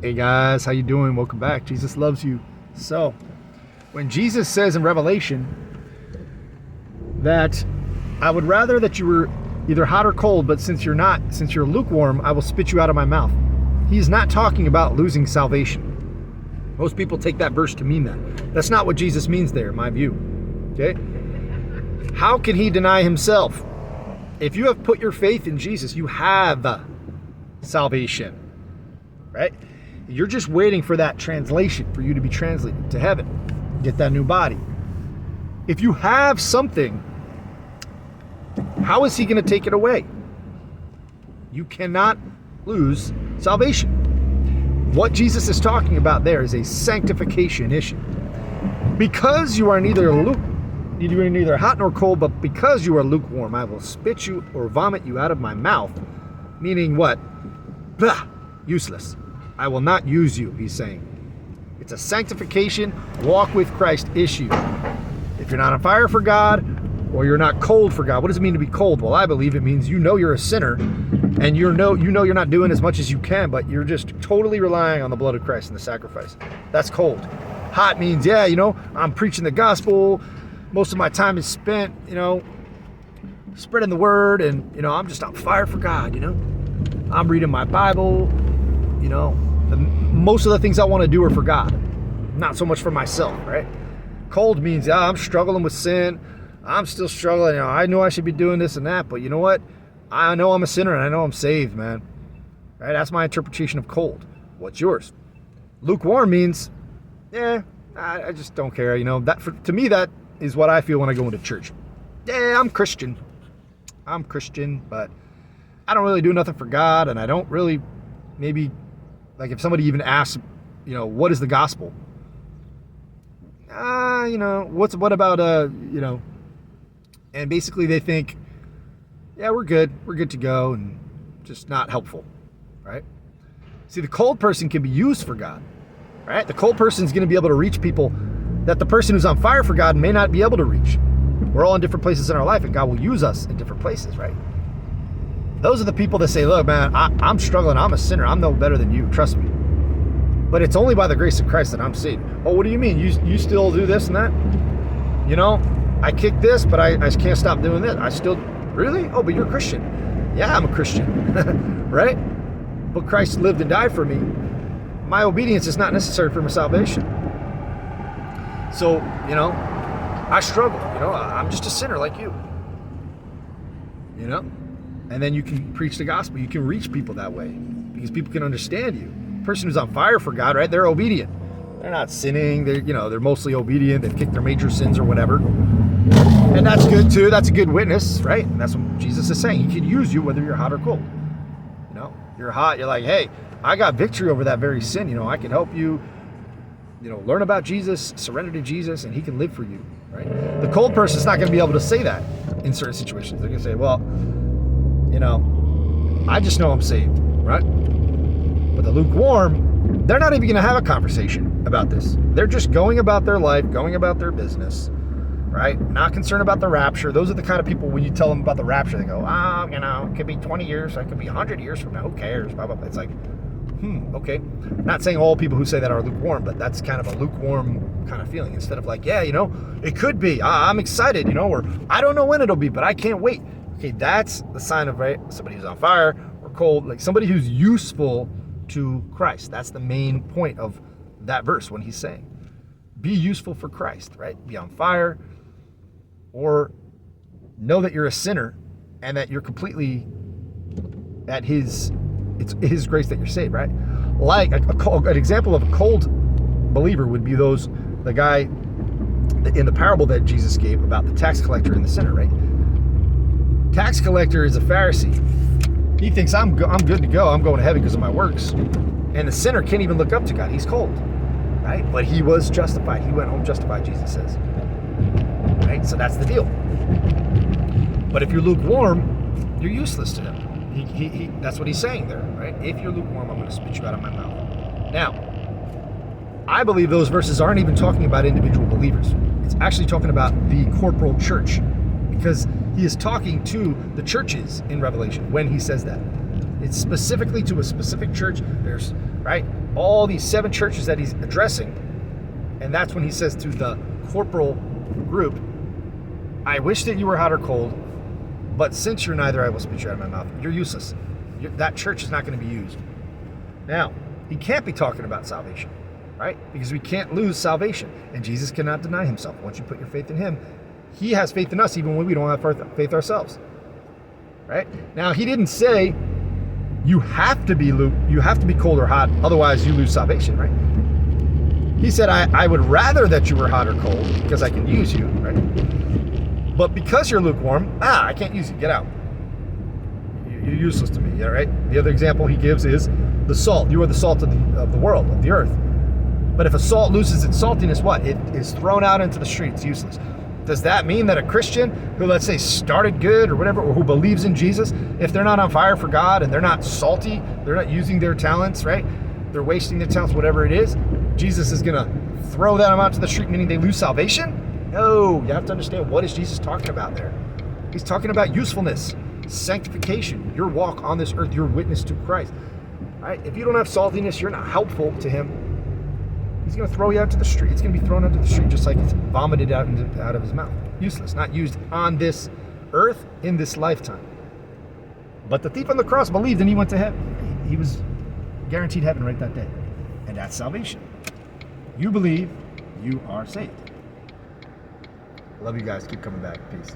Hey guys, how you doing? Welcome back. Jesus loves you. So, when Jesus says in Revelation that I would rather that you were either hot or cold, but since you're not, since you're lukewarm, I will spit you out of my mouth. He's not talking about losing salvation. Most people take that verse to mean that. That's not what Jesus means there, in my view. Okay? How can he deny himself? If you have put your faith in Jesus, you have salvation. Right? You're just waiting for that translation, for you to be translated to heaven, get that new body. If you have something, how is he going to take it away? You cannot lose salvation. What Jesus is talking about there is a sanctification issue. Because you are neither hot nor cold, but because you are lukewarm, I will spit you or vomit you out of my mouth. Meaning what? Blah, useless. I will not use you, he's saying. It's a sanctification, walk with Christ issue. If you're not on fire for God, or you're not cold for God, what does it mean to be cold? Well, I believe it means you know you're a sinner, and you know you're not doing as much as you can, but you're just totally relying on the blood of Christ and the sacrifice. That's cold. Hot means, yeah, I'm preaching the gospel. Most of my time is spent, spreading the word, and, I'm just on fire for God, I'm reading my Bible, most of the things I want to do are for God, not so much for myself, right? Cold means, yeah, I'm struggling with sin. I'm still struggling. I know I should be doing this and that, but you know what? I know I'm a sinner and I know I'm saved, man. Right? That's my interpretation of cold. What's yours? Lukewarm means, I just don't care. To me, that is what I feel when I go into church. Yeah, I'm Christian, but I don't really do nothing for God, and I don't really, maybe, like if somebody even asks, what is the gospel? What about, and basically they think, yeah, we're good to go, and just not helpful, right? See, the cold person can be used for God, right? The cold person is going to be able to reach people that the person who's on fire for God may not be able to reach. We're all in different places in our life, and God will use us in different places, right? Those are the people that say, look, man, I'm struggling. I'm a sinner. I'm no better than you. Trust me. But it's only by the grace of Christ that I'm saved. Oh, what do you mean? You still do this and that? I kick this, but I can't stop doing this. I still, really? Oh, but you're a Christian. Yeah, I'm a Christian, right? But Christ lived and died for me. My obedience is not necessary for my salvation. So, I struggle. I'm just a sinner like you. And then you can preach the gospel. You can reach people that way because people can understand you. The person who's on fire for God, right? They're obedient. They're not sinning. They're mostly obedient. They've kicked their major sins or whatever. And that's good too. That's a good witness, right? And that's what Jesus is saying. He can use you whether you're hot or cold. You're hot. You're like, hey, I got victory over that very sin. I can help you, learn about Jesus, surrender to Jesus, and he can live for you, right? The cold person's not going to be able to say that in certain situations. They're going to say, well, I just know I'm saved, right? But the lukewarm, they're not even going to have a conversation about this. They're just going about their life, going about their business, right? Not concerned about the rapture. Those are the kind of people, when you tell them about the rapture, they go, it could be 20 years, it could be 100 years from now, who cares? Blah, blah, blah. It's like, okay. Not saying all people who say that are lukewarm, but that's kind of a lukewarm kind of feeling. Instead of like, yeah, it could be. I'm excited, or I don't know when it'll be, but I can't wait. Okay, that's the sign of, right, somebody who's on fire or cold, like somebody who's useful to Christ. That's the main point of that verse when he's saying, be useful for Christ, right? Be on fire, or know that you're a sinner and that you're completely at it's his grace that you're saved, right? Like an example of a cold believer would be the guy in the parable that Jesus gave about the tax collector and the sinner, right? Tax collector is a Pharisee. He thinks I'm good to go. I'm going to heaven because of my works. And the sinner can't even look up to God. He's cold, right? But he was justified. He went home justified, Jesus says. Right? So that's the deal. But if you're lukewarm, you're useless to him. That's what he's saying there, right? If you're lukewarm, I'm going to spit you out of my mouth. Now, I believe those verses aren't even talking about individual believers. It's actually talking about the corporal church, because he is talking to the churches in Revelation when he says that. It's specifically to a specific church. There's right? All these 7 churches that he's addressing. And that's when he says to the corporal group, I wish that you were hot or cold, but since you're neither, I will spit you out of my mouth. You're useless. That church is not going to be used. Now, he can't be talking about salvation, right? Because we can't lose salvation. And Jesus cannot deny himself. Once you put your faith in him, he has faith in us even when we don't have faith ourselves, right? Now, he didn't say you have to be cold or hot, otherwise you lose salvation, right? He said, I would rather that you were hot or cold because I can use you, right? But because you're lukewarm, I can't use you. Get out. You're useless to me, right? The other example he gives is the salt. You are the salt of the world, of the earth. But if a salt loses its saltiness, what? It is thrown out into the streets, useless. Does that mean that a Christian who, let's say, started good or whatever, or who believes in Jesus, if they're not on fire for God and they're not salty, they're not using their talents, right? They're wasting their talents, whatever it is, Jesus is going to throw them out to the street, meaning they lose salvation? No, you have to understand, what is Jesus talking about there? He's talking about usefulness, sanctification, your walk on this earth, your witness to Christ. Right? If you don't have saltiness, you're not helpful to him. He's going to throw you out to the street. It's going to be thrown out to the street just like it's vomited out of his mouth. Useless, not used on this earth in this lifetime. But the thief on the cross believed and he went to heaven. He was guaranteed heaven right that day. And that's salvation. You believe, you are saved. I love you guys. Keep coming back. Peace.